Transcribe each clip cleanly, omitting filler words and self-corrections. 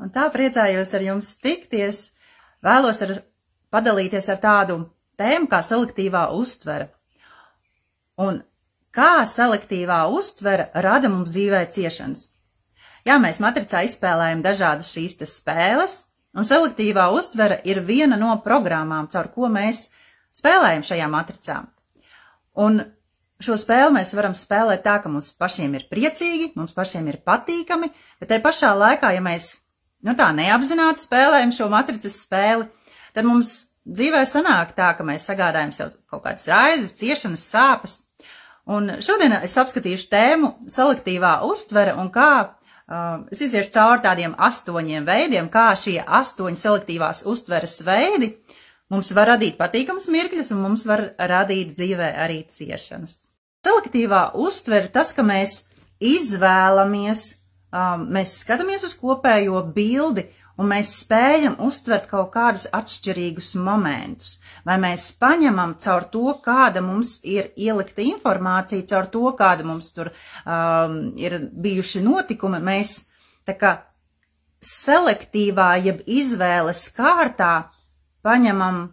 un tā priecājos ar jums tikties. Vēlos padalīties ar tādu tēmu kā selektīvā uztvere. Un kā selektīvā uztvere rada mums dzīvē ciešanas. Jā, mēs matricā izspēlējam dažādas šīs te spēles, un selektīvā uztvere ir viena no programmām, caur ko mēs spēlējam šajā matricā. Un šo spēli mēs varam spēlēt tā, ka mums pašiem ir priecīgi, mums pašiem ir patīkami, bet tai pašā laikā, ja mēs tā neapzināti spēlējam šo matricas spēli, tad mums dzīvē sanāk tā, ka mēs sagādājam sev kaut kādas raizes, ciešanas, sāpes. Un šodien es apskatīšu tēmu selektīvā uztvere un kā es iziešu cauri tādiem 8 veidiem, kā šie 8 selektīvās uztveres veidi mums var radīt patīkamus mirkļus un mums var radīt dzīvē arī ciešanas. Selektīvā uztvere tas, ka mēs izvēlamies, mēs skatāmies uz kopējo bildi un mēs spējam uztvert kaut kādus atšķirīgus momentus. Vai mēs paņemam caur to, kāda mums ir ielikta informācija, caur to, kāda mums tur ir bijuši notikumi, mēs tā kā selektīvā jeb izvēles kārtā paņemam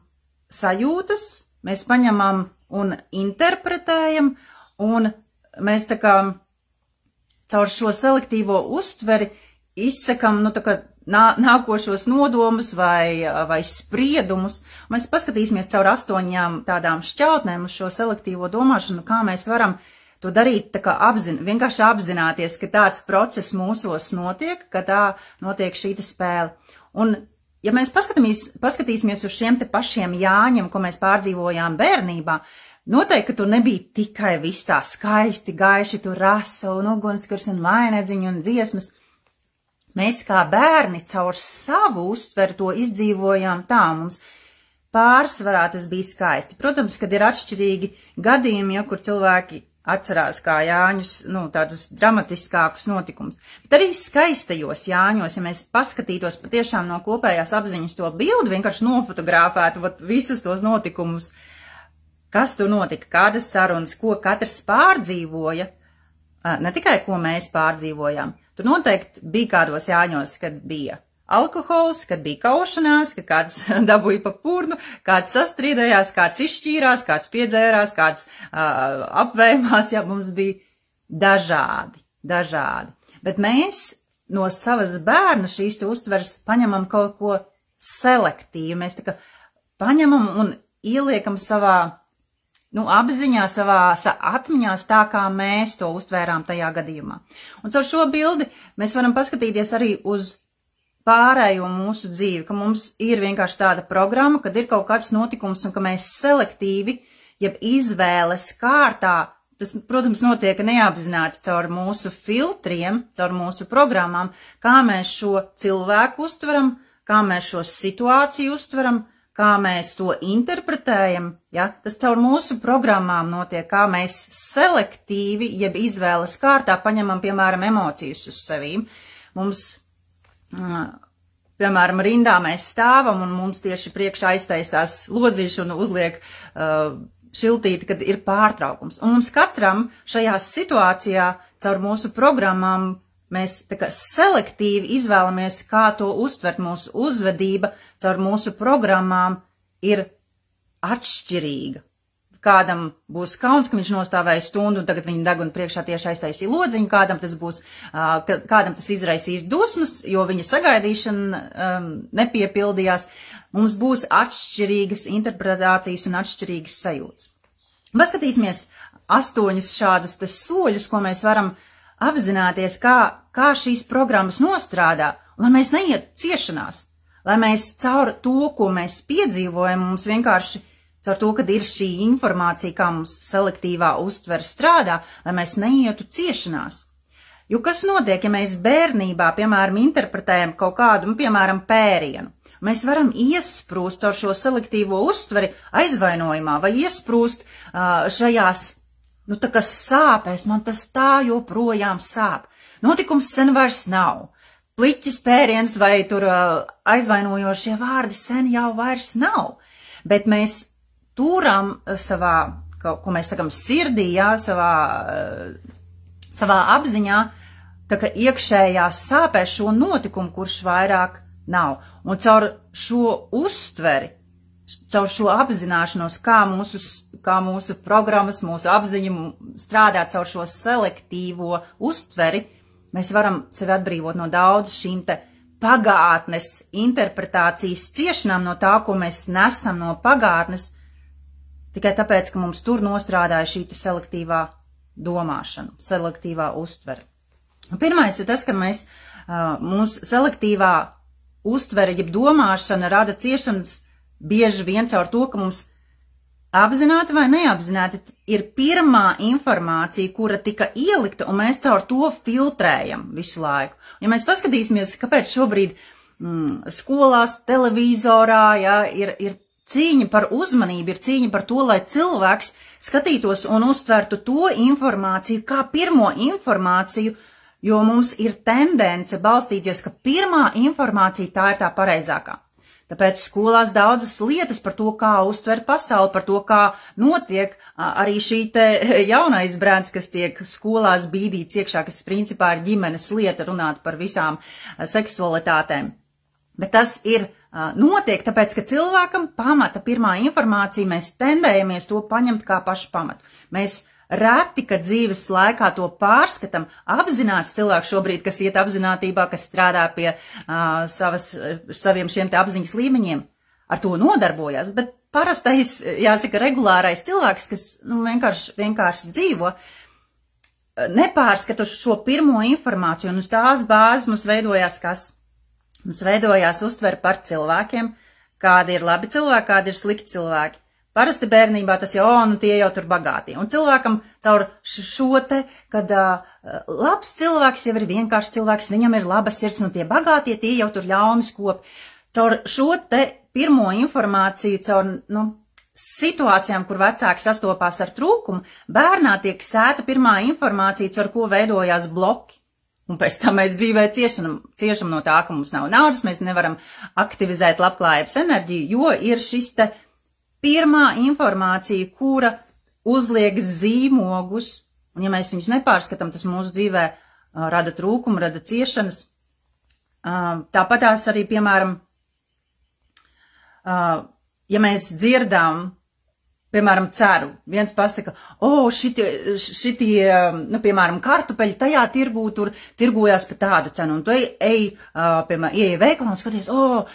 sajūtas, mēs paņemam un interpretējam, un mēs tā kā caur šo selektīvo uztveri izsakam, tā kā nākošos nodomus vai spriedumus. Mēs paskatīsimies caur 8 tādām šķautnēm uz šo selektīvo domāšanu, kā mēs varam to darīt, tā kā vienkārši apzināties, ka tāds process mūsos notiek, ka tā notiek šī spēle. Un, ja mēs paskatīsimies uz šiem te pašiem Jāņiem, ko mēs pārdzīvojām bērnībā, noteikti, ka tur nebija tikai viss tā skaisti, gaiši, tur rasa un ugunskurs un mainedziņu un dziesmas. Mēs kā bērni caur savu uztveri to izdzīvojām tā, mums pārsvarā tas bija skaisti. Protams, kad ir atšķirīgi gadījumi, kur cilvēki atcerās kā Jāņus, tādus dramatiskākus notikumus. Bet arī skaistajos Jāņos, ja mēs paskatītos patiešām no kopējās apziņas to bildi, vienkārši nofotografētu visus tos notikumus, kas tur notika, kādas sarunas, ko katrs pārdzīvoja, ne tikai ko mēs pārdzīvojām. Tur noteikti bija kādos Jāņos, kad bija alkohols, kad bija kaušanās, kad kāds dabūja pa purnu, kāds sastrīdējās, kāds izšķīrās, kāds piedzērās, kāds apvējumās, mums bija dažādi. Bet mēs no savas bērna šīs uztveres paņemam kaut ko selektīvu. Mēs tā kā paņemam un ieliekam savā apziņā, savā atmiņās tā, kā mēs to uztvērām tajā gadījumā. Un caur šo bildi mēs varam paskatīties arī uz pārējo mūsu dzīvi, ka mums ir vienkārši tāda programma, kad ir kaut kāds notikums un ka mēs selektīvi, jeb izvēles kārtā, tas, protams, notiek neapzināti caur mūsu filtriem, caur mūsu programmām, kā mēs šo cilvēku uztveram, kā mēs šo situāciju uztveram, kā mēs to interpretējam, tas caur mūsu programmām notiek, kā mēs selektīvi, jeb izvēles kārtā paņemam, piemēram, emocijas uz sevīm. Mums, piemēram, rindā mēs stāvam un mums tieši priekšā aiztaisās lodzīši un uzliek šiltīti, kad ir pārtraukums. Un mums katram šajā situācijā caur mūsu programmām mēs tā kā selektīvi izvēlamies, kā to uztvert. Mūsu uzvedība caur mūsu programmām ir atšķirīga. Kādam būs kauns, ka viņš nostāvēja stundu un tagad viņa deguna priekšā tieši aiztaisīja lodziņu, kādam tas izraisīs dusmas, jo viņa sagaidīšana nepiepildījās. Mums būs atšķirīgas interpretācijas un atšķirīgas sajūtas. Paskatīsimies 8 šādus soļus, ko mēs varam apzināties, kā šīs programmas nostrādā, lai mēs neietu ciešanās, lai mēs caur to, ko mēs piedzīvojam, mums vienkārši caur to, kad ir šī informācija, kā mums selektīvā uztvere strādā, lai mēs neietu ciešanās. Jo kas notiek, ja mēs bērnībā, piemēram, interpretējam kaut kādu, piemēram, pērienu? Mēs varam iesprūst caur šo selektīvo uztveri aizvainojumā vai iesprūst šajās tā kā sāpēs, man tas tā joprojām sāp. Notikums sen vairs nav. Pliķis pēriens vai tur aizvainojošie vārdi sen jau vairs nav. Bet mēs turam savā, ko mēs sakam, sirdī, savā apziņā tā kā iekšējās sāpēs šo notikumu, kurš vairāk nav. Un caur šo uztveri, caur šo apzināšanos, kā mūsu programmas, mūsu apziņa strādā caur šo selektīvo uztveri, mēs varam sevi atbrīvot no daudz šīm te pagātnes interpretācijas ciešanām, no tā, ko mēs nesam no pagātnes, tikai tāpēc, ka mums tur nostrādāja šī selektīvā domāšana, selektīvā uztvere. Pirmais ir tas, ka mūsu selektīvā uztvere, jeb domāšana rada ciešanas bieži vien caur to, ka mums apzināti vai neapzināti ir pirmā informācija, kura tika ielikta, un mēs caur to filtrējam visu laiku. Ja mēs paskatīsimies, kāpēc šobrīd skolās, televizorā, ja, ir cīņa par uzmanību, ir cīņa par to, lai cilvēks skatītos un uztvertu to informāciju kā pirmo informāciju, jo mums ir tendence balstīties, ka pirmā informācija tā ir tā pareizākā. Tāpēc skolās daudzas lietas par to, kā uztver pasauli, par to, kā notiek arī šī te jaunais brēns, kas tiek skolās bīdīts iekšā, kas principā ir ģimenes lieta runāt par visām seksualitātēm. Bet tas ir notiek, tāpēc, ka cilvēkam pamata pirmā informācija, mēs tendējamies to paņemt kā pašu pamatu. Mēs reti, kad dzīves laikā to pārskatam, apzināts cilvēks šobrīd, kas iet apzinātībā, kas strādā pie saviem šiem te apziņas līmeņiem, ar to nodarbojas, bet parastais, jāsaka, regulārais cilvēks, kas vienkārši dzīvo, nepārskata šo pirmo informāciju, un uz tās bāzes mums veidojās kas? Mums veidojās uztvere par cilvēkiem, kādi ir labi cilvēki, kādi ir slikti cilvēki. Parasti bērnībā tas jau, tie jau tur bagātie. Un cilvēkam caur šo te, kad labs cilvēks jau ir vienkārši cilvēks, viņam ir laba sirds, un tie bagātie, tie jau tur ļauni skopi. Caur šo te pirmo informāciju, caur, situācijām, kur vecāki sastopās ar trūkumu, bērnā tiek sēta pirmā informācija, caur ko veidojās bloki. Un pēc tam mēs dzīvē ciešam no tā, ka mums nav naudas, mēs nevaram aktivizēt labklājības enerģiju, jo ir šis te pirmā informācija, kura uzliek zīmogus, un ja mēs viņus nepārskatām, tas mūsu dzīvē rada trūkumu, rada ciešanas. Tāpatās arī, piemēram, ja mēs dzirdām, piemēram, ceru, viens pasaka, šitie, piemēram, kartupeļi tajā tirgū tur tirgojās pa tādu cenu, un tu piemēram, ieej veikalā un skaties,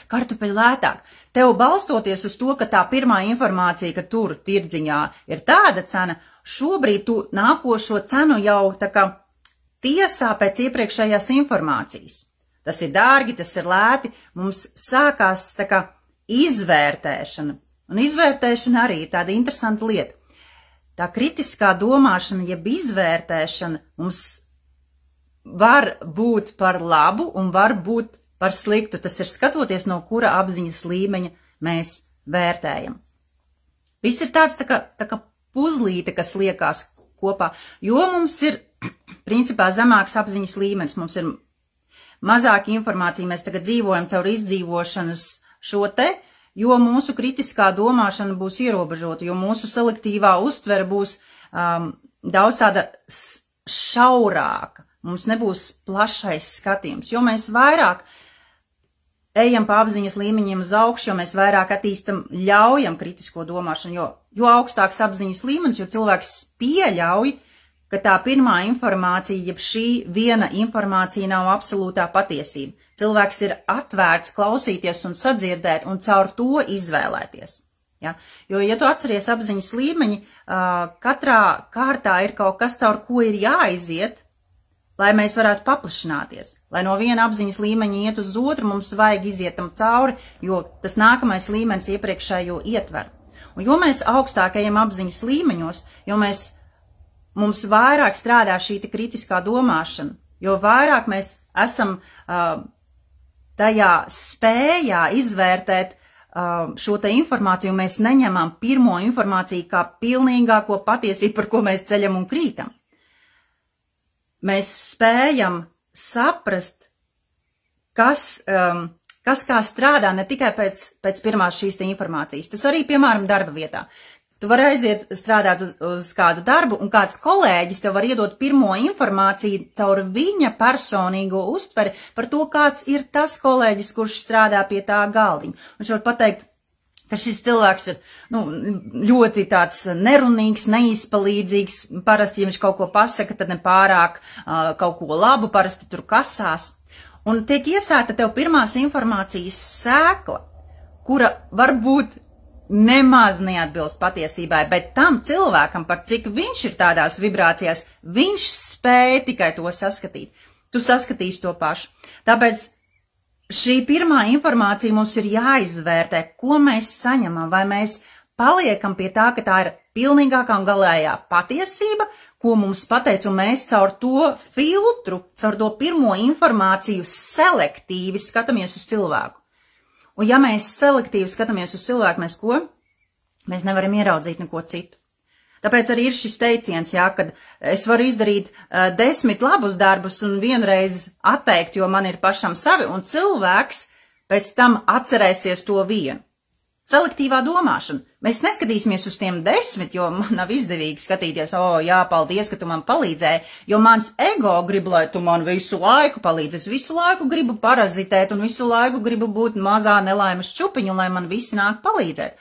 kartupeļi lētāk. Tev balstoties uz to, ka tā pirmā informācija, ka tur tirdziņā ir tāda cena, šobrīd tu nākošo cenu jau tā kā tiesā pēc iepriekšējās informācijas. Tas ir dārgi, tas ir lēti, mums sākās tā kā izvērtēšana. Un izvērtēšana arī ir tāda interesanta lieta. Tā kritiskā domāšana, jeb izvērtēšana mums var būt par labu un var būt par sliktu. Tas ir skatoties, no kura apziņas līmeņa mēs vērtējam. Viss ir tāds tā kā puzlīte, kas liekās kopā, jo mums ir, principā, zemāks apziņas līmenis, mums ir mazāk informācija, mēs tagad dzīvojam caur izdzīvošanas šo te, jo mūsu kritiskā domāšana būs ierobežota, jo mūsu selektīvā uztvere būs daudz tāda šaurāka, mums nebūs plašais skatījums, jo mēs vairāk ejam pa apziņas līmeņiem uz augšu, jo mēs vairāk attīstam, ļaujam kritisko domāšanu, jo augstāks apziņas līmenis, jo cilvēks pieļauj, ka tā pirmā informācija, jeb šī viena informācija nav absolūtā patiesība. Cilvēks ir atvērts klausīties un sadzirdēt un caur to izvēlēties. Ja? Jo, ja tu atceries apziņas līmeņi, katrā kārtā ir kaut kas, caur ko ir jāiziet, lai mēs varētu paplašināties. Lai no viena apziņas līmeņa iet uz otru, mums vajag iziet tam cauri, jo tas nākamais līmenis iepriekšējo ietver. Un jo mēs augstāk ejam apziņas līmeņos, jo mums vairāk strādā šī kritiskā domāšana, jo vairāk mēs esam tajā spējā izvērtēt šo te informāciju, mēs neņemam pirmo informāciju kā pilnīgāko patiesību, par ko mēs ceļam un krītam. Mēs spējam saprast, kas kā strādā ne tikai pēc pirmās šīs te informācijas. Tas arī, piemēram, darba vietā. Tu vari aiziet strādāt uz kādu darbu, un kāds kolēģis tev var iedot pirmo informāciju caur viņa personīgo uztveri par to, kāds ir tas kolēģis, kurš strādā pie tā galdiņa. Viņš var pateikt, ka šis cilvēks ir ļoti tāds nerunīgs, neizpalīdzīgs. Parasti, ja viņš kaut ko pasaka, tad nepārāk kaut ko labu, parasti tur kasās. Un tiek iesēta tev pirmās informācijas sēkla, kura varbūt nemaz neatbilst patiesībai, bet tam cilvēkam, par cik viņš ir tādās vibrācijās, viņš spēja tikai to saskatīt. Tu saskatīsi to pašu. Tāpēc šī pirmā informācija mums ir jāizvērtē, ko mēs saņemam, vai mēs paliekam pie tā, ka tā ir pilnīgākā un galējā patiesība, ko mums pateica, un mēs caur to filtru, caur to pirmo informāciju selektīvi skatāmies uz cilvēku. Un ja mēs selektīvi skatāmies uz cilvēku, mēs ko? Mēs nevaram ieraudzīt neko citu. Tāpēc arī ir šis teiciens, jā, kad es varu izdarīt 10 labus darbus un vienreiz atteikt, jo man ir pašam savi, un cilvēks pēc tam atcerēsies to vienu. Selektīvā domāšana. Mēs neskatīsimies uz tiem 10, jo man nav izdevīgi skatīties, jā, paldies, ka tu man palīdzēji, jo mans ego grib, lai tu man visu laiku palīdzi. Es visu laiku gribu parazitēt un visu laiku gribu būt mazā nelaimes čupiņa, lai man visi nāk palīdzēt.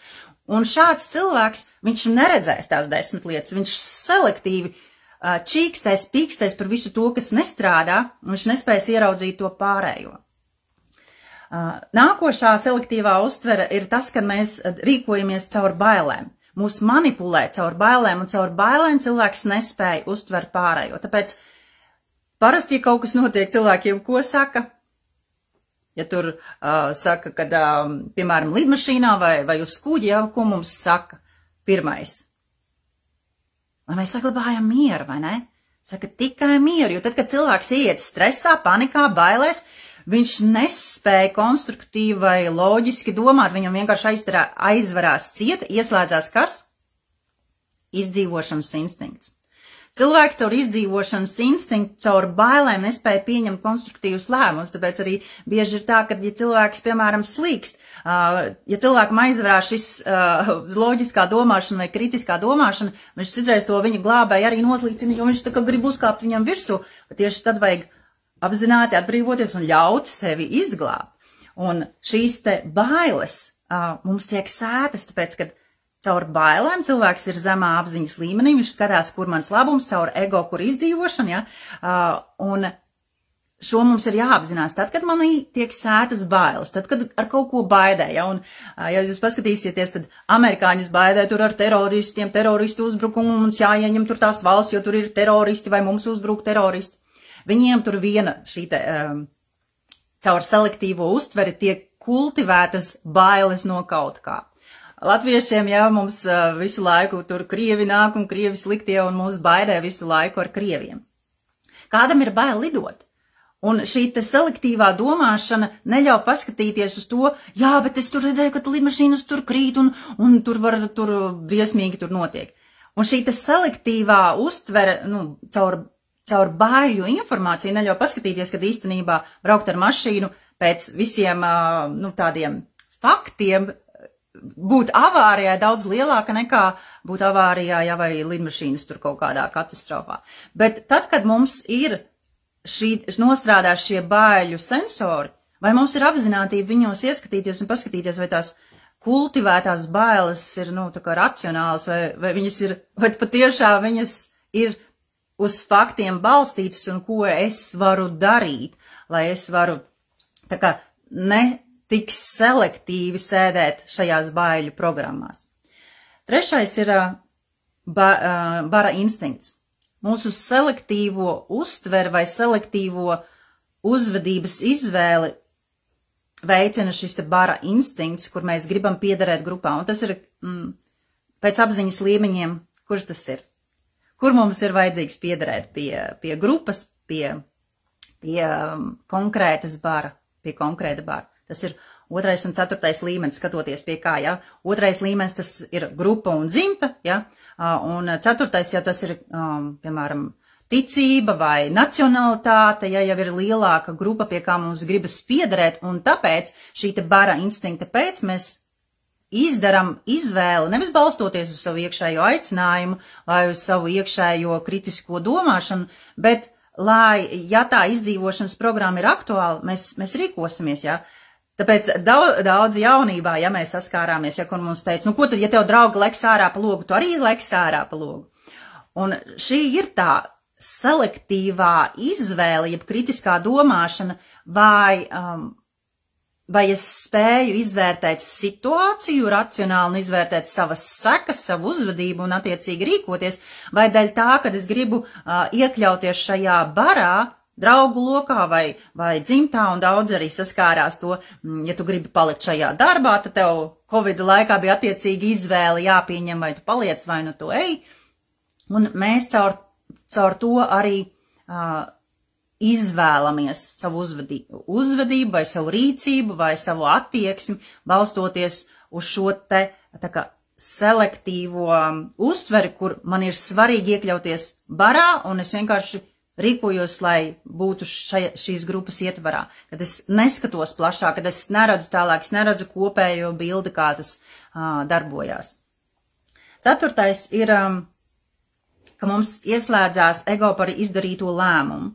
Un šāds cilvēks, viņš neredzēs tās 10 lietas, viņš selektīvi čīkstēs, pīkstēs par visu to, kas nestrādā, un viņš nespēs ieraudzīt to pārējo. Nākošā selektīvā uztvere ir tas, kad mēs rīkojamies caur bailēm. Mūs manipulē caur bailēm, un caur bailēm cilvēks nespēja uztvert pārējo. Tāpēc parasti, ja kaut kas notiek, cilvēkiem ko saka? Ja tur saka, kad, piemēram, lidmašīnā vai uz kuģi, jau ko mums saka pirmais? Lai mēs saglabājam mieru, vai ne? Saka tikai mieru, jo tad, kad cilvēks iet stresā, panikā, bailēs, viņš nespēja konstruktīvi vai loģiski domāt, viņam vienkārši aizvarās cieta, ieslēdzās kas? Izdzīvošanas instinkts. Cilvēki caur izdzīvošanas instinktu, caur bailēm nespēja pieņemt konstruktīvus lēmumus, tāpēc arī bieži ir tā, ka, ja cilvēks, piemēram, slīkst, ja cilvēkam aizvarās šis loģiskā domāšana vai kritiskā domāšana, viņš citreiz to viņa glābēji arī noslīcina, jo viņš tā kā grib uzkāpt viņam virsū, bet tieši tad vajag apzināti atbrīvoties un ļaut sevi izglābt. Un šīs te bailes mums tiek sētas, tāpēc, kad caur bailēm cilvēks ir zemā apziņas līmenī, viņš skatās, kur mans labums, caur ego, kur izdzīvošana, ja? Un šo mums ir jāapzinās tad, kad manī tiek sētas bailes, tad, kad ar kaut ko baidē, ja? Un, ja jūs paskatīsieties, tad amerikāņus baidē tur ar teroristiem, teroristu uzbrukumu, mums jāieņem tur tās valsts, jo tur ir teroristi vai mums uzbruk teroristi. Viņiem tur viena šī te, caur selektīvo uztveri tiek kultivētas bailes no kaut kā. Latviešiem, jā, mums visu laiku tur krievi nāk un krievi sliktie un mūs baidē visu laiku ar krieviem. Kādam ir bail lidot? Un šī te selektīvā domāšana neļauj paskatīties uz to, jā, bet es tur redzēju, ka lidmašīnas tur krīt un tur var, tur briesmīgi tur notiek. Un šī te selektīvā uztvere, caur baiļu informāciju neļauj paskatīties, kad īstenībā braukt ar mašīnu pēc visiem tādiem faktiem būt avārijā daudz lielāka nekā būt avārijā, ja vai lidmašīnas tur kaut kādā katastrofā. Bet tad, kad mums ir nostrādās šie baiļu sensori, vai mums ir apzinātība viņos ieskatīties un paskatīties, vai tās kultivētās bailes ir, tā kā racionālas, vai viņas ir, vai patiešām viņas ir uz faktiem balstītas un ko es varu darīt, lai es varu tā kā ne tik selektīvi sēdēt šajās baiļu programmās. Trešais ir bara instinkts. Mūsu selektīvo uztveri vai selektīvo uzvedības izvēli veicina šis te bara instinkts, kur mēs gribam piederēt grupā. Un tas ir pēc apziņas līmeņiem, kurš tas ir? Kur mums ir vajadzīgs piederēt pie grupas, pie konkrētas bara, pie konkrēta bara. Tas ir 2. un 4. līmenis, skatoties pie kā, ja. 2. līmenis tas ir grupa un dzimta, ja. Un 4. ja tas ir, piemēram, ticība vai nacionalitāte, ja jau ir lielāka grupa, pie kā mums gribas piederēt, un tāpēc šī te bara instinkta pēc mēs izdaram izvēli, nevis balstoties uz savu iekšējo aicinājumu vai uz savu iekšējo kritisko domāšanu, bet, lai, ja tā izdzīvošanas programma ir aktuāla, mēs rīkosimies, ja. Tāpēc daudz jaunībā, ja mēs saskārāmies, ja kur mums teica, nu ko tad, ja tev draugi leks ārā pa logu, tu arī leks ārā pa logu. Un šī ir tā selektīvā izvēle, jeb kritiskā domāšana, vai es spēju izvērtēt situāciju, racionāli un izvērtēt savas sekas, savu uzvedību un attiecīgi rīkoties, vai daļ tā, kad es gribu iekļauties šajā barā, draugu lokā vai dzimtā, un daudz arī saskārās to, ja tu gribi palikt šajā darbā, tad tev Covid laikā bija attiecīgi izvēle jāpieņem, vai tu paliec, vai nu tu ej, un mēs caur to arī izvēlamies savu uzvedību vai savu rīcību vai savu attieksmi, balstoties uz šo te tā kā selektīvo uztveri, kur man ir svarīgi iekļauties barā, un es vienkārši rīkojos, lai būtu šīs grupas ietvarā, kad es neskatos plašāk, kad es neredzu tālāk, es neredzu kopējo bildi, kā tas darbojās. 4. ir, ka mums ieslēdzās ego par izdarīto lēmumu.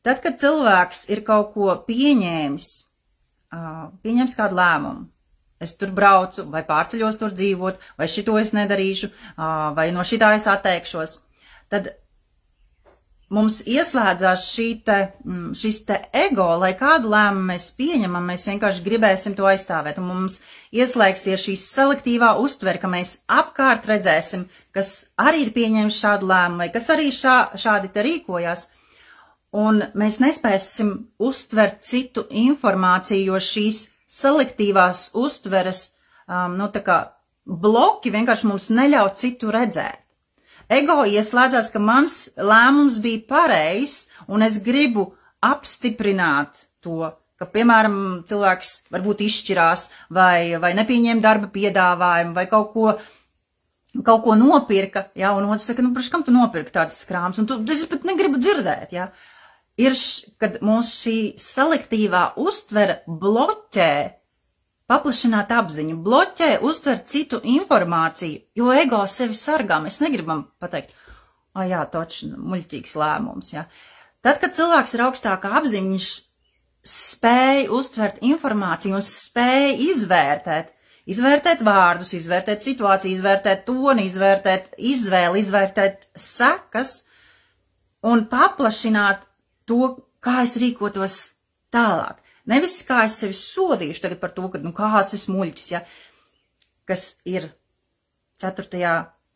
Tad, kad cilvēks ir kaut ko pieņēmis kādu lēmumu, es tur braucu, vai pārceļos tur dzīvot, vai šito es nedarīšu, vai no šitā es atteikšos, tad mums ieslēdzās šis te ego, lai kādu lēmumu mēs pieņemam, mēs vienkārši gribēsim to aizstāvēt, un mums ieslēgsies šī selektīvā uztvere, ka mēs apkārt redzēsim, kas arī ir pieņēmis šādu lēmumu, vai kas arī šādi te rīkojās, un mēs nespēsim uztvert citu informāciju, jo šīs selektīvās uztveres, tā kā bloki vienkārši mums neļauj citu redzēt. Ego ieslēdzās, ka mans lēmums bija pareizs, un es gribu apstiprināt to, ka, piemēram, cilvēks varbūt izšķirās, vai nepieņēma darba piedāvājumu, vai kaut ko nopirka, ja, un otrs saka, nu, praši, kam tu nopirki tādas krāmas, un es pat negribu dzirdēt, ja. Ir, kad mūs šī selektīvā uztvere bloķē paplašināt apziņu, bloķē uztvert citu informāciju, jo ego sevi sargā. Mēs negribam pateikt, jā, toči, muļķīgs lēmums, ja. Tad, kad cilvēks ir augstākā apziņa, viņš spēj uztvert informāciju un spēj izvērtēt vārdus, izvērtēt situāciju, izvērtēt toni, izvērtēt izvēli, izvērtēt sekas un paplašināt to, kā es rīkotos tālāk. Nevis kā es sevi sodīšu tagad par to, ka, nu, kāds es muļķis, ja, kas ir 4.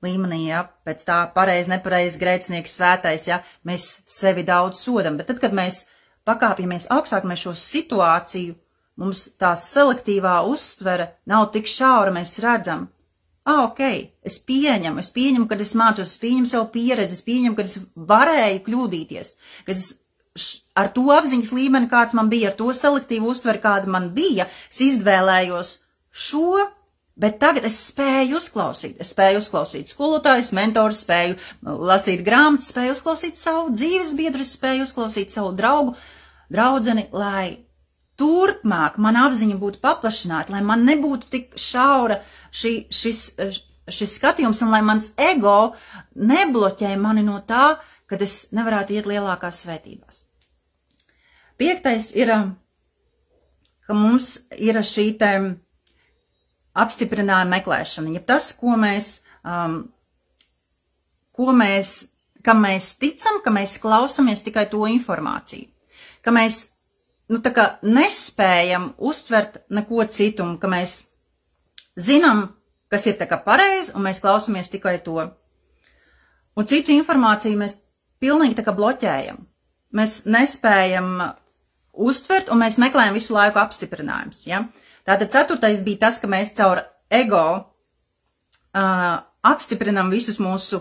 līmenī, ja, pēc tā pareizi, nepareizi, grēcinieks, svētais, ja, mēs sevi daudz sodam, bet tad, kad mēs pakāpjamies augstāk, mēs šo situāciju, mums tā selektīvā uztvere nav tik šaura, mēs redzam, ok, es pieņemu, kad es mācos, es pieņemu savu pieredzi, es pieņemu, kad es varēju kļūdīties, kad es ar to apziņas līmeni, kāds man bija, ar to selektīvu uztveri, kāda man bija, es izvēlējos šo, bet tagad es spēju uzklausīt skolotājus, mentors, spēju lasīt grāmatas, spēju uzklausīt savu dzīves biedru, spēju uzklausīt savu draugu, draudzeni, lai turpmāk man apziņa būtu paplašināta, lai man nebūtu tik šaura šis skatījums, un lai mans ego nebloķē mani no tā, kad es nevarētu iet lielākās svētībās. 5. ir, ka mums ir šī te apstiprinājuma meklēšana, ja tas, kam mēs ticam, ka mēs klausamies tikai to informāciju, ka mēs, nu, tā kā nespējam uztvert neko citu, un ka mēs zinām, kas ir tā kā pareizi, un mēs klausamies tikai to. Un citu informāciju mēs pilnīgi tā kā bloķējam. Mēs nespējam uztvert, un mēs meklējam visu laiku apstiprinājumus, ja? Tātad 4. bija tas, ka mēs caur ego apstiprinam visus mūsu,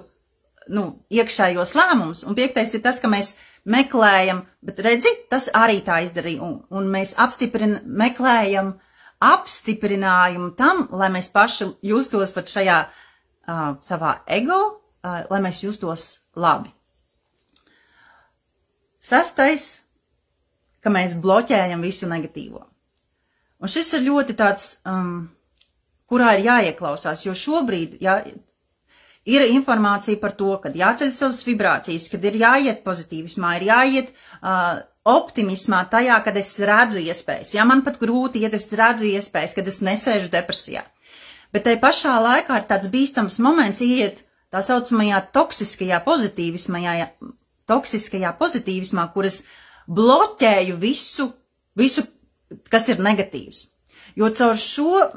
nu, iekšējos lēmumus, un 5. ir tas, ka mēs meklējam, bet redzi, tas arī tā izdarīja, un mēs meklējam apstiprinājumu tam, lai mēs paši justos pat šajā savā ego, lai mēs justos labi. 6. ka mēs bloķējam visu negatīvo. Un šis ir ļoti tāds kurā ir jāieklausās, jo šobrīd, ir informācija par to, kad jāceļ savas vibrācijas, kad ir jāiet pozitīvismā, ir jāiet optimismā tajā, kad es redzu iespējas. Ja man pat grūti iet, es redzu iespējas, kad es nesēžu depresijā. Bet tai pašā laikā ir tāds bīstams moments iet tā saucamajā toksiskajā pozitīvismā, kur es bloķēju visu, kas ir negatīvs. Jo caur šo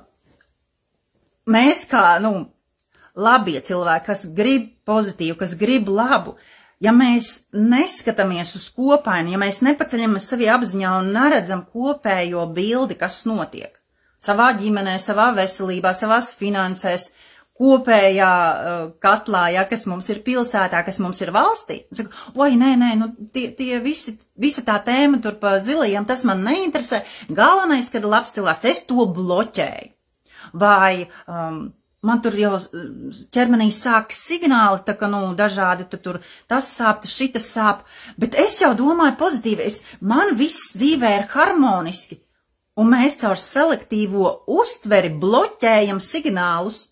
mēs kā, labie cilvēki, kas grib pozitīvu, kas grib labu, ja mēs neskatāmies uz kopainu, ja mēs nepaceļamies savī apziņā un neredzam kopējo bildi, kas notiek savā ģimenē, savā veselībā, savās finansēs, kopējā katlā, kas mums ir pilsētā, kas mums ir valstī. Saka, oi, nē, visa tā tēma tur pa zilajiem, tas man neinteresē. Galvenais, kad labs cilvēks, es to bloķēju. Vai man tur jau ķermenī sāk signāli, tā ka, dažādi tur tas sāp, šitas sāp, bet es jau domāju pozitīvi, man viss dzīvē ir harmoniski, un mēs caur selektīvo uztveri bloķējam signālus,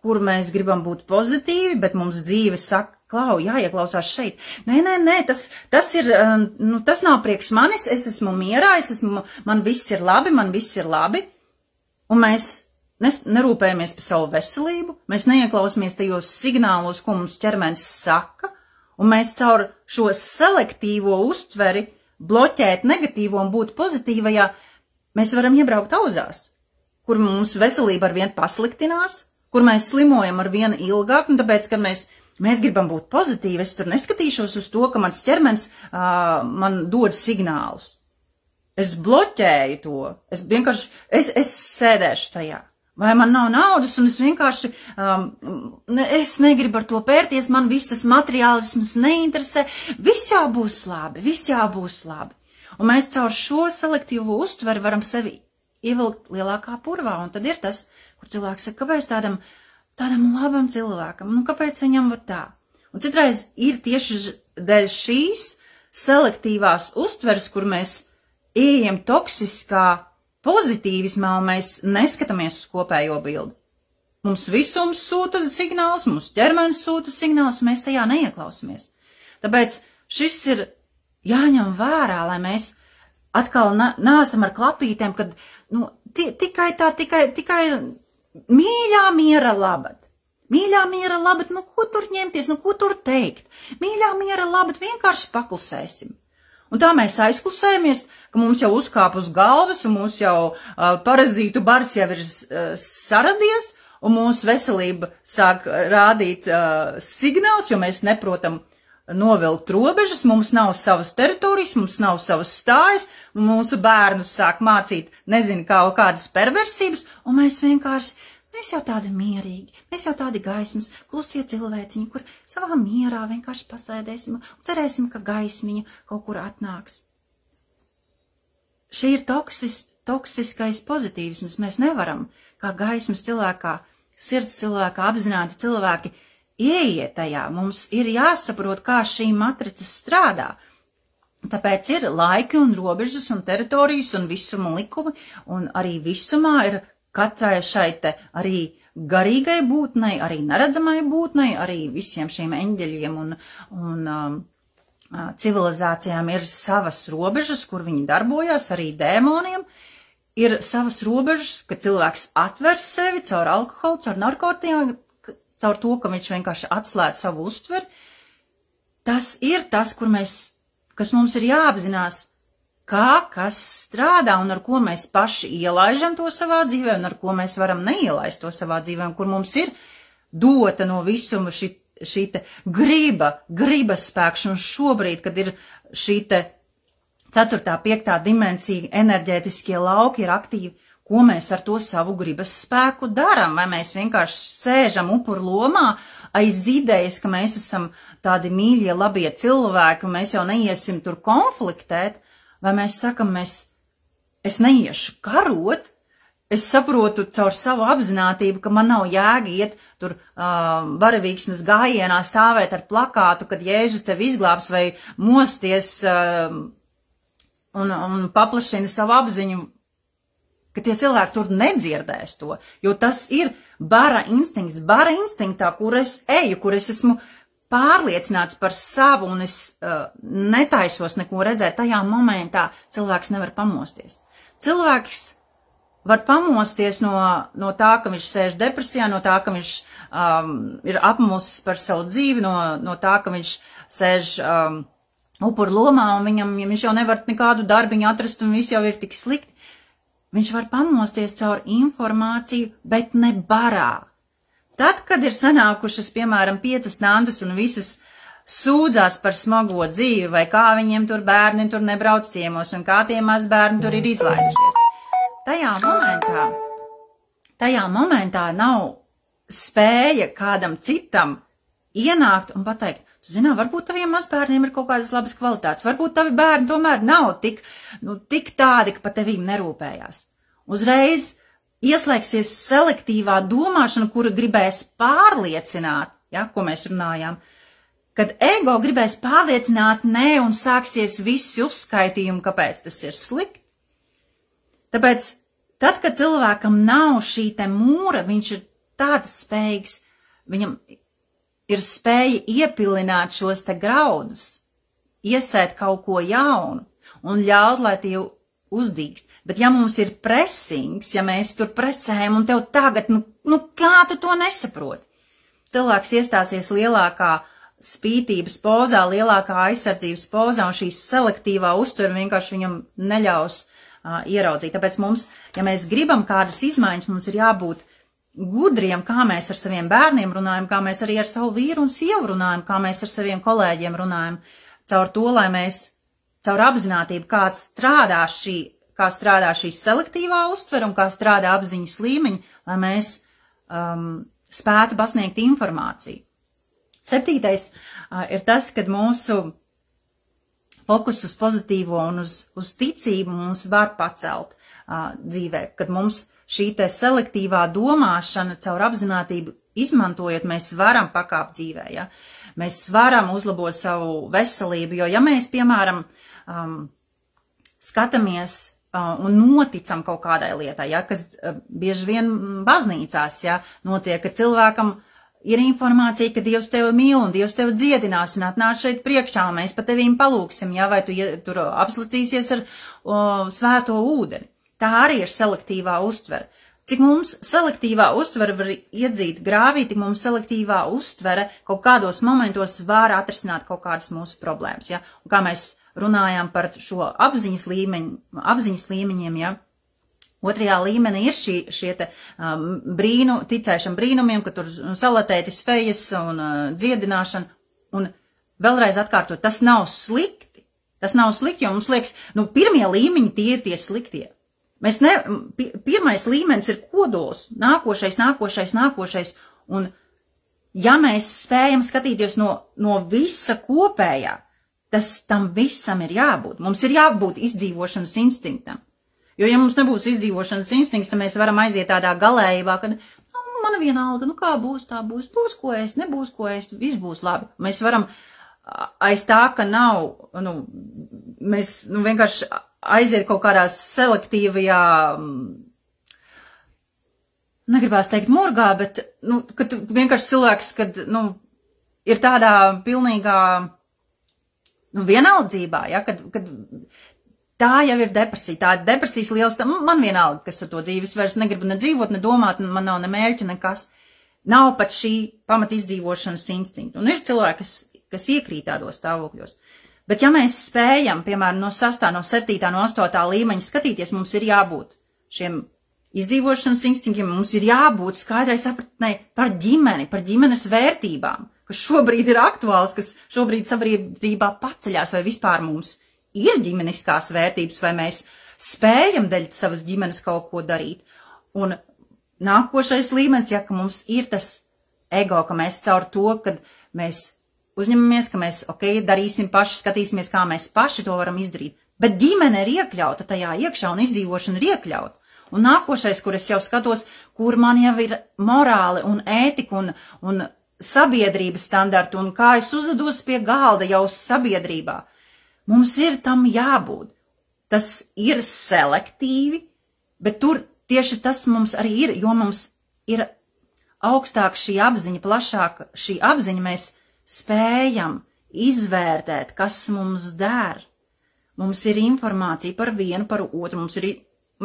kur mēs gribam būt pozitīvi, bet mums dzīve saka, klau, jāieklausās šeit. Nē, tas ir, tas nav priekš manis, es esmu mierā, man viss ir labi, un mēs nerūpējamies par savu veselību, mēs neieklausāmies tajos signālos, ko mums ķermenis saka, un mēs caur šo selektīvo uztveri bloķēt negatīvo un būt pozitīvajā, mēs varam iebraukt auzās, kur mums veselība arvien pasliktinās, kur mēs slimojam arvien ilgāk, un tāpēc, kad mēs gribam būt pozitīvi, es tur neskatīšos uz to, ka mans ķermenis man dod signālus. Es bloķēju to, es sēdēšu tajā. Vai man nav naudas, un es vienkārši, es negribu ar to pērties, man visas materiālismas neinteresē, viss jau būs labi. Un mēs caur šo selektīvo uztveri varam sevi ievilkt lielākā purvā, un tad ir tas, kur cilvēks saka, kāpēc tādam labam cilvēkam, kāpēc viņam tā? Un citreiz ir tieši dēļ šīs selektīvās uztveres, kur mēs ejam toksiskā pozitīvismā, un mēs neskatāmies uz kopējo bildi. Mums visums sūta signāls, mums ķermenis sūta signāls, un mēs tajā neieklausāmies. Tāpēc šis ir jāņem vērā, lai mēs atkal nāsam ar klapītēm, kad, tikai mīļā miera labad. Mīļā miera labad, ko tur ņemties, ko tur teikt? Mīļā miera labad, vienkārši paklusēsim. Un tā mēs aizklusējamies, ka mums jau uzkāp uz galvas, un mums jau parazītu bars jau ir saradies, un mūsu veselība sāk rādīt signāls, jo mēs neprotam novilkt robežas, mums nav savas teritorijas, mums nav savas stājas, un mūsu bērnus sāk mācīt, kādas perversiības, un mēs jau tādi mierīgi, mēs jau tādi gaismas, klusie cilvēciņi, kur savā mierā vienkārši pasēdēsim un cerēsim, ka gaismiņa kaut kur atnāks. Šī ir toksiskais pozitīvisms. Mēs nevaram, kā gaismas cilvēkā, sirds cilvēkā, apzināti cilvēki, ieiet tajā. Mums ir jāsaprot, kā šī matrica strādā. Tāpēc ir laiki un robežas un teritorijas un visuma likumi, un arī visumā ir katrai šai te arī garīgai būtnei, arī neredzamai būtnei, arī visiem šiem eņģeļiem un civilizācijām ir savas robežas, kur viņi darbojas, arī dēmoniem ir savas robežas, ka cilvēks atver sevi caur alkoholu, caur narkotikām, caur to, ka viņš vienkārši atslēdz savu uztveri. Tas ir tas, kas mums ir jāapzinās, kas strādā un ar ko mēs paši ielaižam to savā dzīvē un ar ko mēs varam neielaist to savā dzīvē un kur mums ir dota no visuma šī te gribas spēks, un šobrīd, kad ir šī te 4., 5. dimensija enerģētiskie lauki ir aktīvi, ko mēs ar to savu gribas spēku daram, vai mēs vienkārši sēžam upuru lomā aiz idejas, ka mēs esam tādi mīļie, labie cilvēki, un mēs jau neiesim tur konfliktēt, vai mēs sakam, es neiešu karot, es saprotu caur savu apzinātību, ka man nav jēga iet tur varavīksnes gājienā stāvēt ar plakātu, kad Jēzus tevi izglābs, vai mosties un paplašina savu apziņu ka tie cilvēki tur nedzirdēs to, jo tas ir bara instinkts, bara instinktā, kur es eju, kur es esmu pārliecināts par savu un es netaisos neko redzēt, tajā momentā cilvēks nevar pamosties. Cilvēks var pamosties no tā, ka viņš sēž depresijā, no tā, ka viņš ir apmusis par savu dzīvi, no tā, ka viņš sēž upuru lomā un viņš jau nevar nekādu darbiņu atrast un viss jau ir tik slikti. Viņš var pamosties caur informāciju, bet ne barā. Tad, kad ir sanākušas, piemēram, 5 tantes un visas sūdzās par smago dzīvi, vai kā viņiem tur bērni tur nebrauc ciemos, un kā tie mazbērni tur ir izlaidušies. Tajā momentā nav spēja kādam citam ienākt un pateikt, tu zinā, varbūt taviem mazbērniem ir kaut kādas labas kvalitātes, varbūt tavi bērni tomēr nav tik tādi, ka par tevīm nerūpējās. Uzreiz ieslēgsies selektīvā domāšana, kura gribēs pārliecināt, ja, ko mēs runājām, kad ego gribēs pārliecināt nē un sāksies visi uzskaitījumi, kāpēc tas ir slikti. Tāpēc, tad, kad cilvēkam nav šī te mūra, viņš ir tāds spējīgs, viņam ir spēja iepilināt šos te graudus, iesēt kaut ko jaunu un ļaut, lai tie uzdīgst. Bet ja mums ir presings, ja mēs tur presējam un tev tagad, kā tu to nesaproti? Cilvēks iestāsies lielākā spītības pozā, lielākā aizsardzības pozā un šī selektīvā uztvere vienkārši viņam neļaus ieraudzīt. Tāpēc mums, ja mēs gribam kādas izmaiņas, mums ir jābūt gudriem, kā mēs ar saviem bērniem runājam, kā mēs arī ar savu vīru un sievu runājam, kā mēs ar saviem kolēģiem runājam, caur to, lai mēs, caur apzinātību, kā strādā šī selektīvā uztvere un kā strādā apziņas līmeņi, lai mēs spētu pasniegt informāciju. 7. Ir tas, kad mūsu fokus uz pozitīvo un uz ticību mums var pacelt dzīvē, kad mums šī te selektīvā domāšana caur apzinātību izmantojot, mēs varam pakāpt dzīvē, ja? Mēs varam uzlabot savu veselību, jo ja mēs, piemēram, skatāmies un noticam kaut kādai lietai, ja, kas bieži vien baznīcās, ja, notiek, ka cilvēkam ir informācija, ka Dievs tevi mīl un Dievs tevi dziedinās un atnāc šeit priekšā un mēs pa tevīm palūksim, ja, vai tu tur apslacīsies ar svēto ūdeni. Tā arī ir selektīvā uztvere. Cik mums selektīvā uztvere var iedzīt grāvī, tik mums selektīvā uztvere kaut kādos momentos var atrisināt kaut kādas mūsu problēmas, ja, un kā mēs runājām par šo apziņas līmeņiem, ja. 2. līmenī ir šie te ticēšana brīnumiem, ka tur salatētis fejas un dziedināšana, un vēlreiz atkārtot, tas nav slikti, jo mums liekas, pirmie līmeņi tie ir tie sliktie. Pirmais līmenis ir kodols, nākošais, un ja mēs spējam skatīties no visa kopējā, tas tam visam ir jābūt. Mums ir jābūt izdzīvošanas instinktam. Jo, ja mums nebūs izdzīvošanas instinkts, tad mēs varam aiziet tādā galējībā, kad, man vienalga, kā būs, tā būs, būs ko ēst, nebūs ko ēst, viss būs labi. Mēs varam aiz tā, ka nav, mēs vienkārši aiziet kaut kādā selektīvajā, negribās teikt murgā, bet, kad vienkārši cilvēks, kad, ir tādā pilnīgā, vienaldzībā, ja, kad tā jau ir depresija, tā ir depresijas liels, man vienalga, kas ar to dzīves vairs negribu ne dzīvot, ne domāt, man nav ne mērķu, nekas. Nav pat šī pamat izdzīvošanas instinkta. Un ir cilvēki, kas iekrīt tādos stāvokļos. Bet ja mēs spējam, piemēram, no 6., no 7., no 8. līmeņa skatīties, mums ir jābūt šiem izdzīvošanas instinktiem, mums ir jābūt skaidrai sapratnei par ģimeni, par ģimenes vērtībām, kas šobrīd ir aktuāls, kas šobrīd sabiedrībā paceļās, vai vispār mums ir ģimeniskās vērtības, vai mēs spējam dēļ savas ģimenes kaut ko darīt. Un nākošais līmenis, ja, ka mums ir tas ego, ka mēs caur to, kad mēs uzņemamies, ka mēs, darīsim paši, skatīsimies, kā mēs paši to varam izdarīt. Bet ģimene ir iekļauta tajā iekšā un izdzīvošana ir iekļauta. Un nākošais, kur es jau skatos, kur man jau ir morāli un ētika un sabiedrības standarti un kā es uzvedos pie galda jau sabiedrībā. Mums ir tam jābūt. Tas ir selektīvi, Bet tur tieši tas mums arī ir, jo mums ir augstāk šī apziņa, plašāk šī apziņa, mēs spējam izvērtēt, kas mums der. Mums ir informācija par vienu, par otru.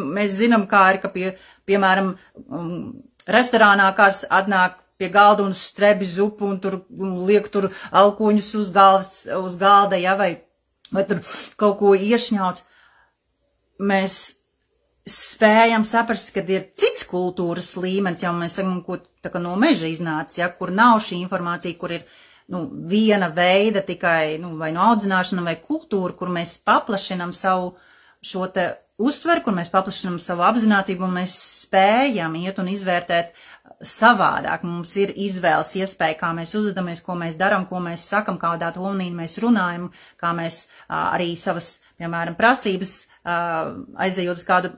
Mēs zinām, kā ir, ka piemēram, restorānā kāds atnāk pie galda un strebi zupu un tur liek tur alkoņus uz galda, ja, vai tur kaut ko iešņauts. Mēs spējam saprast, kad ir cits kultūras līmenis, jau mēs sakam, ko tā kā no meža iznāca, ja, kur nav šī informācija, kur ir viena veida tikai vai no audzināšana vai kultūra, kur mēs paplašinam savu šo te uztveru, kur mēs paplašinam savu apzinātību un mēs spējam iet un izvērtēt savādāk. Mums ir izvēles iespēja, kā mēs uzvedamies, ko mēs daram, ko mēs sakam, kādā tonī mēs runājam, kā mēs arī savas, piemēram, prasības aizejot uz kādu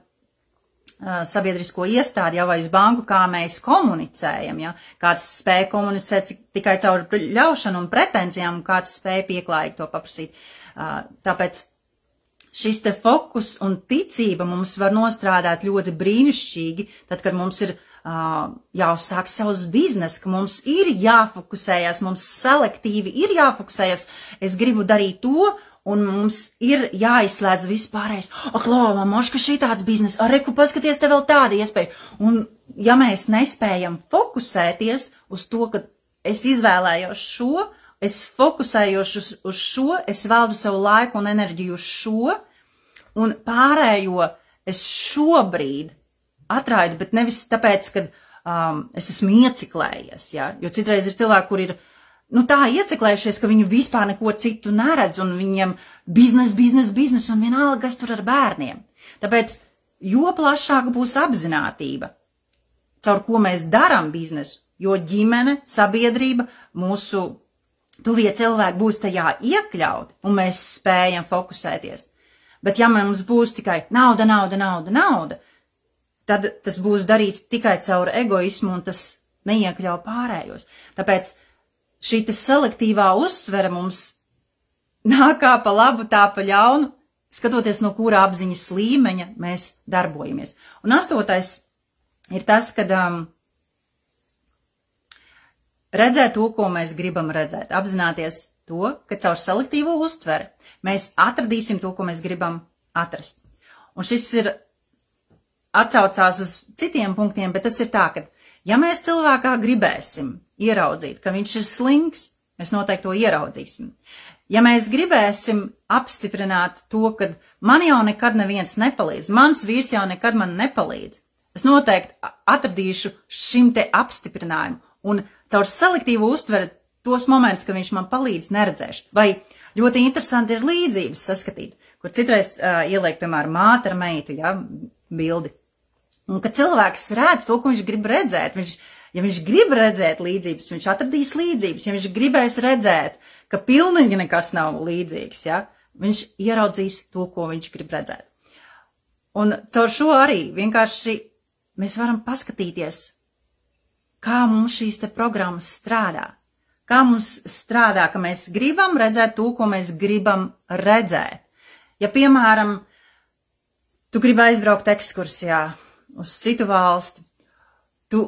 sabiedrisko iestādi, ja, vai uz banku, kā mēs komunicējam, ja, kāds spēja komunicēt tikai caur ļaušanu un pretenzijām, un kāds spēja pieklājīgi to paprasīt. Tāpēc šis te fokus un ticība mums var nostrādāt ļoti brīnišķīgi, tad, kad mums ir jāuzsāk savs biznes, ka mums ir jāfokusējas, mums selektīvi ir jāfokusējas, es gribu darīt to, un mums ir jāizslēdz vispārējais. Ak, lāma, moška šī tāds biznes, reku, paskaties, te vēl tāda iespēja. Un ja mēs nespējam fokusēties uz to, ka es izvēlējos šo, es fokusējos uz šo, es valdu savu laiku un enerģiju uz šo, un pārējo es šobrīd atraidu, bet nevis tāpēc, ka es esmu ieciklējies, ja? Jo citreiz ir cilvēki, kur ir tā ieciklējušies, ka viņi vispār neko citu neredz, un viņiem biznes, un vienalga, kas tur ar bērniem. Tāpēc, jo plašāka būs apzinātība, caur ko mēs darām biznesu, jo ģimene, sabiedrība, mūsu tuvie cilvēki būs tajā iekļauti, un mēs spējam fokusēties. Bet ja mums būs tikai nauda, tad tas būs darīts tikai caur egoismu, un tas neiekļauj pārējos. Tāpēc šī selektīvā uztvere mums nāk kā pa labu, tā pa ļaunu, skatoties no kura apziņas līmeņa mēs darbojamies. Un 8. ir tas, kad redzēt to, ko mēs gribam redzēt, apzināties to, ka caur selektīvo uztveri mēs atradīsim to, ko mēs gribam atrast. Un šis ir atsaucās uz citiem punktiem, bet tas ir tā, ka ja mēs cilvēkā gribēsim ieraudzīt, ka viņš ir slings, mēs noteikti to ieraudzīsim. Ja mēs gribēsim apstiprināt to, ka man jau nekad neviens nepalīdz, mans vīrs jau nekad man nepalīdz, es noteikti atradīšu šim te apstiprinājumu un caur selektīvu uztveri tos momentus, ka viņš man palīdz, neredzēšu. Vai ļoti interesanti ir līdzības saskatīt, kur citreiz ieliek, piemēram, māte ar meitu, ja, bildi. Un kad cilvēks redz to, ko viņš grib redzēt, ja viņš grib redzēt līdzības, viņš atradīs līdzības. Ja viņš gribēs redzēt, ka pilnīgi nekas nav līdzīgs, ja, viņš ieraudzīs to, ko viņš grib redzēt. Un caur šo arī vienkārši mēs varam paskatīties, kā mums šīs te programmas strādā. Kā mums strādā, ka mēs gribam redzēt to, ko mēs gribam redzēt. Ja, piemēram, tu gribi aizbraukt ekskursijā uz citu valsti, tu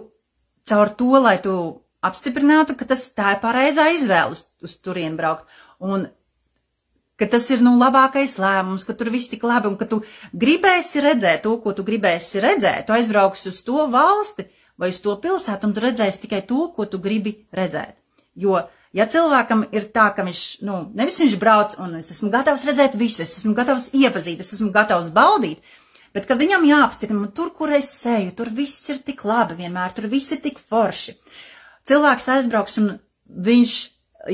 caur to, lai tu apstiprinātu, ka tā ir pareizā izvēle uz turienu braukt, un ka tas ir labākais lēmums, ka tur viss tik labi, un ka tu gribēsi redzēt to, ko tu gribēsi redzēt, tu aizbrauksi uz to valsti vai uz to pilsētu, un tu redzēsi tikai to, ko tu gribi redzēt. Jo, ja cilvēkam ir tā, ka viņš, nevis viņš brauc, un es esmu gatavs redzēt visu, es esmu gatavs iepazīt, es esmu gatavs baudīt, bet kad viņam jāapstiprina, tur, kur es eju, tur viss ir tik labi vienmēr, tur viss ir tik forši. Cilvēks aizbrauks un viņš,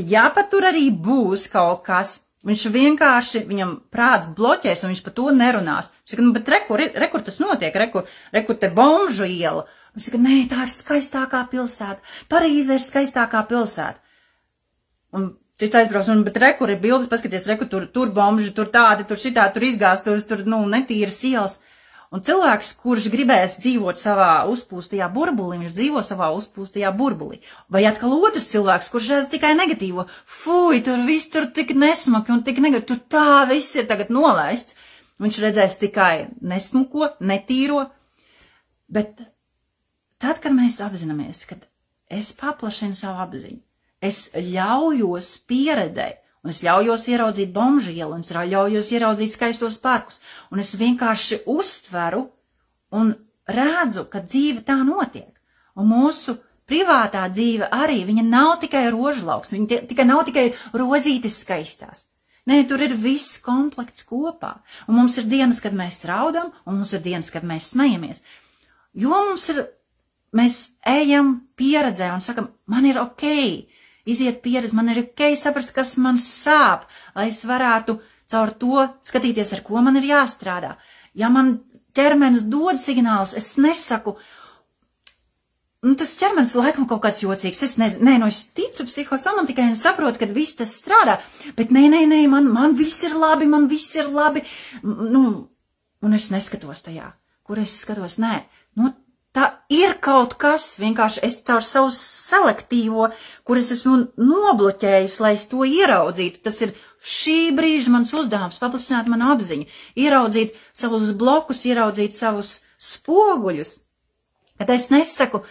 ja pat tur arī būs kaut kas, viņš vienkārši, viņam prāts bloķēs un viņš par to nerunās. Viņš saka, bet rekur tas notiek, rekur te Bomžu iela. Viņš saka, nē, tā ir skaistākā pilsēta, Parīze ir skaistākā pilsēta. Un cits aizbrauks, bet rekur ir bildes, paskaties, rekur tur Bomži, tur tādi, tur šitā, tur izgāst, tur netīras ielas. Un cilvēks, kurš gribēs dzīvot savā uzpūstajā burbulī, viņš dzīvo savā uzpūstajā burbulī. Vai atkal otrs cilvēks, kurš redz tikai negatīvo, fuj, tur viss tur tik nesmaki un tik negatīvi, tur tā viss ir tagad nolaists. Viņš redzēs tikai nesmuko, netīro, Bet tad, kad mēs apzināmies, ka es paplašinu savu apziņu, es ļaujos pieredzēt, un es ļaujos ieraudzīt Bomžu ielu, un es ļaujos ieraudzīt skaistos parkus, un es vienkārši uztveru un redzu, ka dzīve tā notiek. Un mūsu privātā dzīve arī, viņa nav tikai rožlauks, viņa nav tikai rozītes skaistās. Nē, tur ir viss komplekts kopā. Un mums ir dienas, kad mēs raudam, un mums ir dienas, kad mēs smejamies. Jo mēs ejam pieredzē un sakam, man ir ok, iziet pieredzi, man ir ok saprast, kas man sāp, lai es varētu caur to skatīties, ar ko man ir jāstrādā. Ja man ķermenis dod signālus, es nesaku, tas ķermenis laikam kaut kāds jocīgs, es ticu psihosomatikai un saprotu, ka viss tas strādā, bet nē, man viss ir labi, un es neskatos tajā, kur es skatos, tā ir kaut kas, vienkārši es caur savu selektīvo, kur es esmu nobloķējusi, lai es to ieraudzītu, tas ir šī brīža mans uzdevums, paplašināt manu apziņu, ieraudzīt savus blokus, ieraudzīt savus spoguļus, kad es nesaku,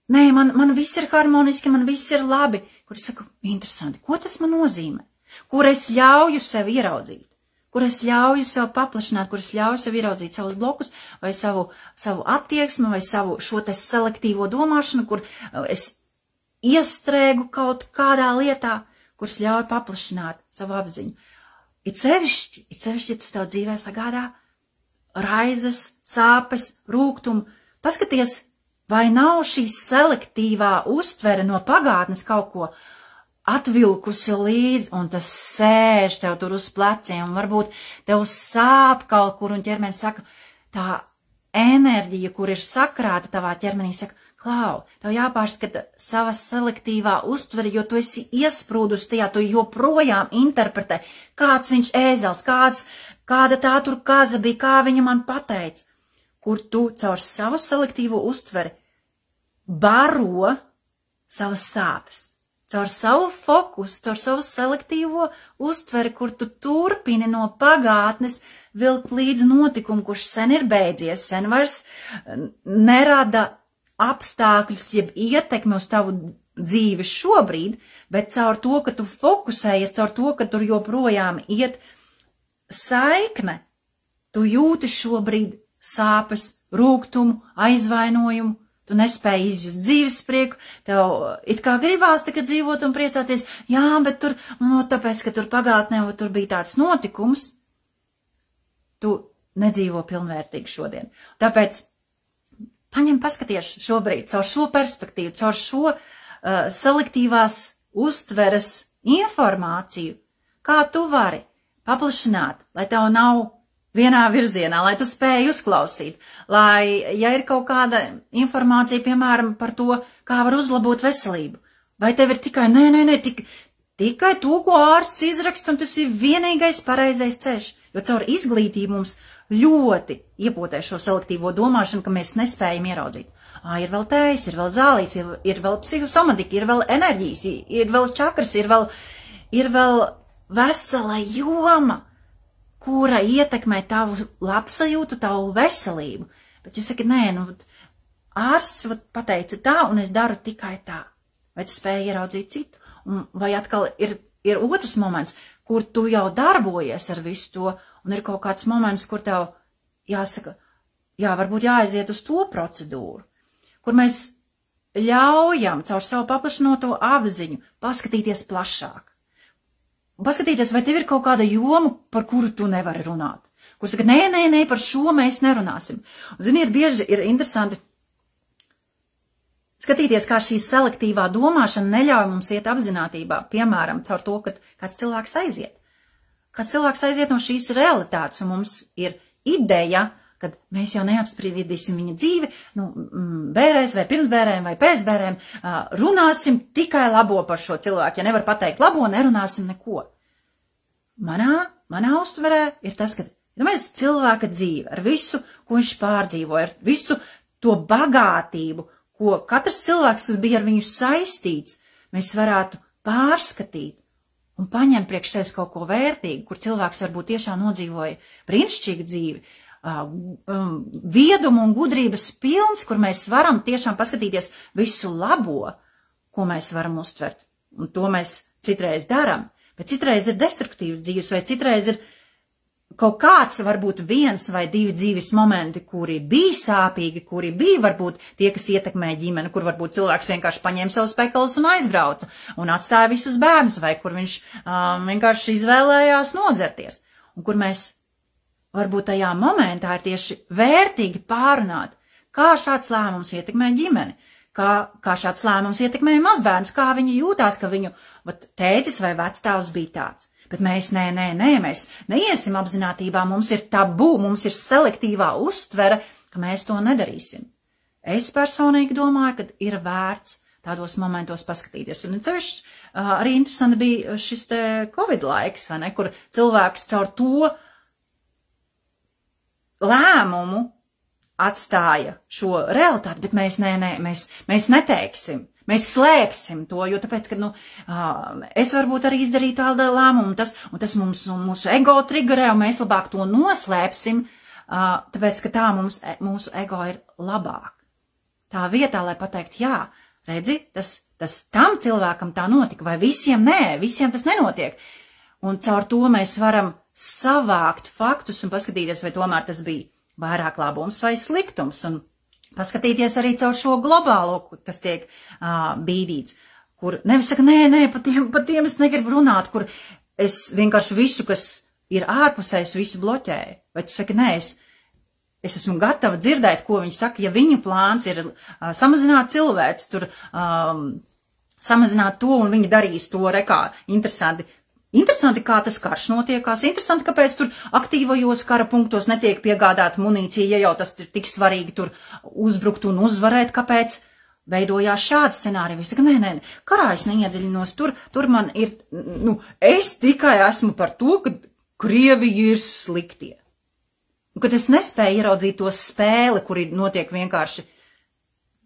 nē, man viss ir harmoniski, man viss ir labi, kur es saku, interesanti, ko tas man nozīmē, kur es ļauju sev ieraudzīt, kur es ļauju sev paplašināt, kur es ļauju sev ieraudzīt savus blokus, vai savu attieksmi, vai savu šo te selektīvo domāšanu, kur es iestrēgu kaut kādā lietā, kur es ļauju paplašināt savu apziņu. It sevišķi, tas tev dzīvē sagādā raizes, sāpes, rūgtumu. Paskaties, vai nav šī selektīvā uztvere no pagātnes kaut ko atvilkusi līdz, un tas sēž tev tur uz pleciem, un varbūt tev sāp kaut kur, un ķermenis saka, tā enerģija, kur ir sakrāta tavā ķermenī, saka, Klau, tev jāpārskata sava selektīvā uztvere, jo tu esi iesprūdus tajā, tu joprojām interpretē, kāds viņš ēzels, kāda tā tur kaza bija, kā viņa man pateica, kur tu caur savu selektīvo uztveri baro savas sāpes. Caur savu fokusu, caur savu selektīvo uztveri, kur tu turpini no pagātnes vilkt līdz notikumu, kurš sen ir beidzies, sen vairs nerada apstākļus, jeb ietekmi uz tavu dzīvi šobrīd, bet caur to, ka tu fokusējies, caur to, ka tur joprojām iet saikne, tu jūti šobrīd sāpes, rūgtumu, aizvainojumu, tu nespēji izjust dzīves prieku, tev it kā gribās tagad dzīvot un priecāties, jā, bet tur, tāpēc, ka tur pagātnē, tur bija tāds notikums, tu nedzīvo pilnvērtīgi šodien. Tāpēc paskaties šobrīd caur šo perspektīvu, caur šo selektīvās uztveres informāciju, kā tu vari paplašināt, lai tev nav vienā virzienā, lai tu spēj uzklausīt, lai, ja ir kaut kāda informācija, piemēram, par to, kā var uzlabot veselību, vai tev ir tikai, tikai to, ko ārsts izrakst, un tas ir vienīgais pareizais ceļš, jo caur izglītību mums ļoti iepotē šo selektīvo domāšanu, ka mēs nespējam ieraudzīt. Ir vēl tējas, ir vēl zālīts, ir vēl psihosomatika, ir vēl enerģijas, ir vēl čakras, ir vēl vesela joma, kura ietekmē tavu labsajūtu, tavu veselību. Bet jūs sakat, ārsts pateica tā, un es daru tikai tā. Vai tu spēji ieraudzīt citu? Vai atkal ir otrs moments, kur tu jau darbojies ar visu to, un ir kaut kāds moments, kur tev jāsaka, varbūt jāaiziet uz to procedūru, kur mēs ļaujam caur savu paplašinoto apziņu paskatīties plašāk. Paskatīties, vai tev ir kaut kāda joma, par kuru tu nevari runāt. Kur saka, nē, par šo mēs nerunāsim. Un, ziniet, bieži ir interesanti skatīties, kā šī selektīvā domāšana neļauj mums iet apzinātībā, piemēram, caur to, ka kāds cilvēks aiziet. Kāds cilvēks aiziet no šīs realitātes, un mums ir ideja, kad mēs jau neapspriedīsim viņa dzīvi, bērēs vai pirms bērēm vai pēc bērēm, runāsim tikai labo par šo cilvēku. Ja nevar pateikt labo, nerunāsim neko. Manā uztverē ir tas, ka mēs cilvēka dzīve ar visu, ko viņš pārdzīvoja, ar visu to bagātību, ko katrs cilvēks, kas bija ar viņu saistīts, mēs varētu pārskatīt un paņemt priekš sevis kaut ko vērtīgu, kur cilvēks varbūt tiešām nodzīvoja brīnišķīgu dzīvi, viedumu un gudrības pilns, kur mēs varam tiešām paskatīties visu labo, ko mēs varam uztvert. Un to mēs citreiz daram. Bet citreiz ir destruktīvs dzīves, vai citreiz ir kaut kāds, varbūt 1 vai 2 dzīves momenti, kuri bija sāpīgi, kuri bija varbūt tie, kas ietekmē ģimeni, kur varbūt cilvēks vienkārši paņēma savus pekalus un aizbrauca un atstāja visus bērnus, vai kur viņš vienkārši izvēlējās nodzerties. Un kur mēs varbūt tajā momentā ir tieši vērtīgi pārunāt, kā šāds lēmums ietekmē ģimeni, kā šāds lēmums ietekmē mazbērnus, kā viņi jūtās, ka viņu tētis vai vecstāvs bija tāds. Bet mēs mēs neiesim apzinātībā, mums ir tabū, mums ir selektīvā uztvere, ka mēs to nedarīsim. Es personīgi domāju, ka ir vērts tādos momentos paskatīties. Un cevišķi arī interesanti bija šis te Covid laiks, vai ne, kur cilvēks caur to lēmumu atstāja šo realitāti, bet mēs mēs neteiksim. Mēs slēpsim to, jo tāpēc, ka, es varbūt arī izdarīju tādu lēmumu, un tas mūsu ego triggerē, un mēs labāk to noslēpsim, tāpēc, ka tā mūsu ego ir labāk. Tā vietā, lai pateikt, jā, redzi, tas tam cilvēkam tā notika, vai visiem nē, visiem tas nenotiek. Un caur to mēs varam savākt faktus un paskatīties, vai tomēr tas bija vairāk labums vai sliktums, un paskatīties arī caur šo globālo, kas tiek bīdīts, kur nevis saka, nē, par tiem es negribu runāt, kur es vienkārši visu, kas ir ārpusē, es visu bloķēju. Vai tu saki, nē, es esmu gatava dzirdēt, ko viņi saka, ja viņu plāns ir samazināt cilvēks, tur samazināt to, un viņi darīs to rekā interesanti. Interesanti, kā tas karš notiekās, interesanti, kāpēc tur aktīvajos kara punktos netiek piegādāta munīcija, ja jau tas ir tik svarīgi tur uzbrukt un uzvarēt, kāpēc veidojās šāds scenārija. Es saku, nē, karā es neiedziļinos, tur man ir, es tikai esmu par to, ka Krievija ir sliktie. Un kad es nespēju ieraudzīt to spēli, kur notiek vienkārši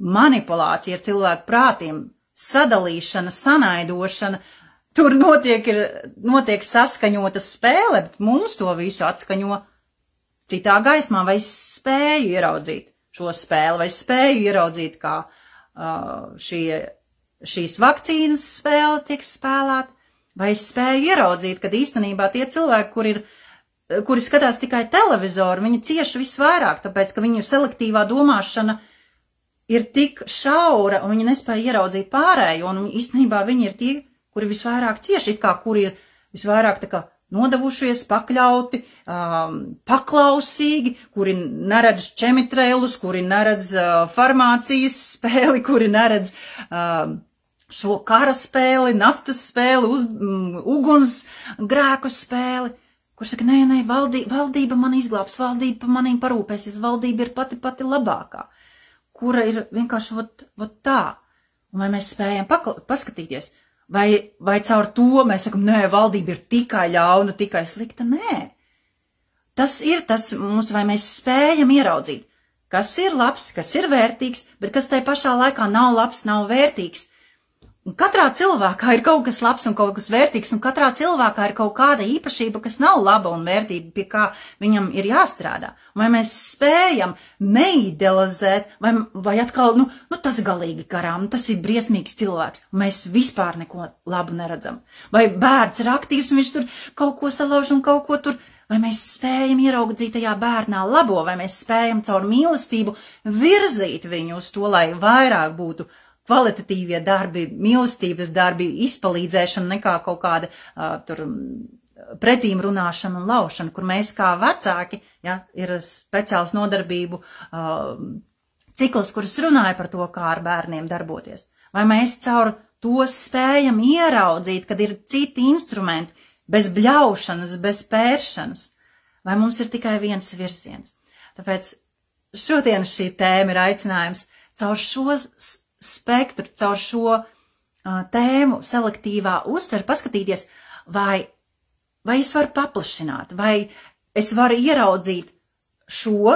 manipulācija ar cilvēku prātiem, sadalīšana, sanaidošana, tur notiek saskaņota spēle, bet mums to visu atskaņo citā gaismā, vai es spēju ieraudzīt šo spēli, vai es spēju ieraudzīt, kā šīs vakcīnas spēle tiek spēlēta, vai es spēju ieraudzīt, kad īstenībā tie cilvēki, kuri skatās tikai televizoru, viņi cieši visvairāk, tāpēc, ka viņu selektīvā domāšana ir tik šaura, un viņi nespēja ieraudzīt pārējo, un īstenībā viņi ir tie, kuri visvairāk cieši, it kā kuri ir visvairāk tā kā nodevušies, pakļauti, paklausīgi, kuri neredz čemitrēlus, kuri neredz farmācijas spēli, kuri neredz šo kara spēli, naftas spēli, uguns grēku spēli, kur saka, nē, valdība man izglābs, valdība par manīm parūpēsies, valdība ir pati labākā, kura ir vienkārši vot tā. Un vai mēs spējam paskatīties, vai caur to mēs sakam, nē, valdība ir tikai ļauna, tikai slikta, nē. Tas ir tas mums, vai mēs spējam ieraudzīt, kas ir labs, kas ir vērtīgs, bet kas tai pašā laikā nav labs, nav vērtīgs. Un katrā cilvēkā ir kaut kas labs un kaut kas vērtīgs, un katrā cilvēkā ir kaut kāda īpašība, kas nav laba un vērtība, pie kā viņam ir jāstrādā. Un vai mēs spējam neidealizēt, vai atkal, tas galīgi garām, tas ir briesmīgs cilvēks, un mēs vispār neko labu neredzam. Vai bērns ir aktīvs, un viņš tur kaut ko salauž un kaut ko tur, vai mēs spējam ieraudzīt tajā bērnā labo, vai mēs spējam caur mīlestību virzīt viņu uz to, lai vairāk būtu kvalitatīvie darbi, mīlestības darbi, izpalīdzēšana nekā kaut kāda pretīm runāšana un laušana, kur mēs kā vecāki, ir speciāls nodarbību cikls, kuras runāja par to, kā ar bērniem darboties. Vai mēs caur to spējam ieraudzīt, kad ir citi instrumenti, bez bļaušanas, bez pēršanas, vai mums ir tikai viens virziens. Tāpēc šodien šī tēma ir aicinājums caur šo spektru, caur šo tēmu selektīvā uztvere paskatīties, vai es varu paplašināt, vai es varu ieraudzīt šo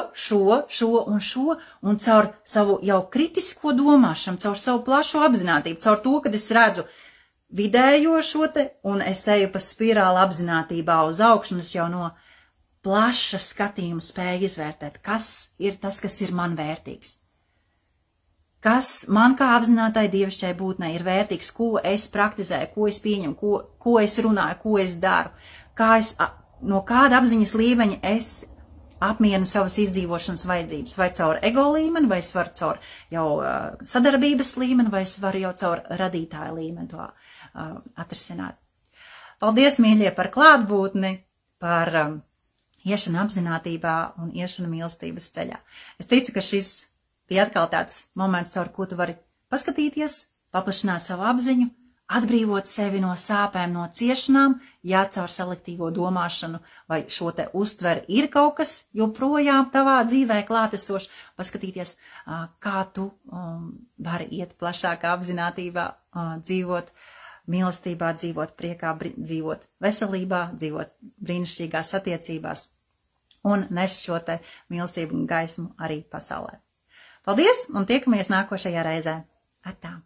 un caur savu jau kritisko domāšanu, caur savu plašo apzinātību, caur to, kad es redzu vidējo šo te, un es eju pa spirāli apzinātībā uz augšu, un es jau no plaša skatījuma spēja izvērtēt, kas ir tas, kas ir man vērtīgs. Kas man kā apzinātai dievišķai būtnei ir vērtīgs, ko es praktizēju, ko es pieņemu, ko es runāju, ko es daru, no kāda apziņas līmeņa es apmierinu savas izdzīvošanas vajadzības, vai caur ego līmeni, vai es varu caur jau sadarbības līmeni, vai es varu jau caur radītāju līmeni to atrisināt. Paldies, mīļie, par klātbūtni, par iešanu apzinātībā un iešanu mīlestības ceļā. Es ticu, ka šis bija atkal tāds moments, caur ko tu vari paskatīties, paplašināt savu apziņu, atbrīvot sevi no sāpēm, no ciešanām, ja caur selektīvo domāšanu vai šo te uztveri ir kaut kas joprojām tavā dzīvē klātesošs, paskatīties, kā tu vari iet plašākā apzinātībā, dzīvot mīlestībā, dzīvot priekā, dzīvot veselībā, dzīvot brīnišķīgās attiecībās un nes šo te mīlestību un gaismu arī pasaulē. Paldies un tiekamies nākošajā reizē. Atā!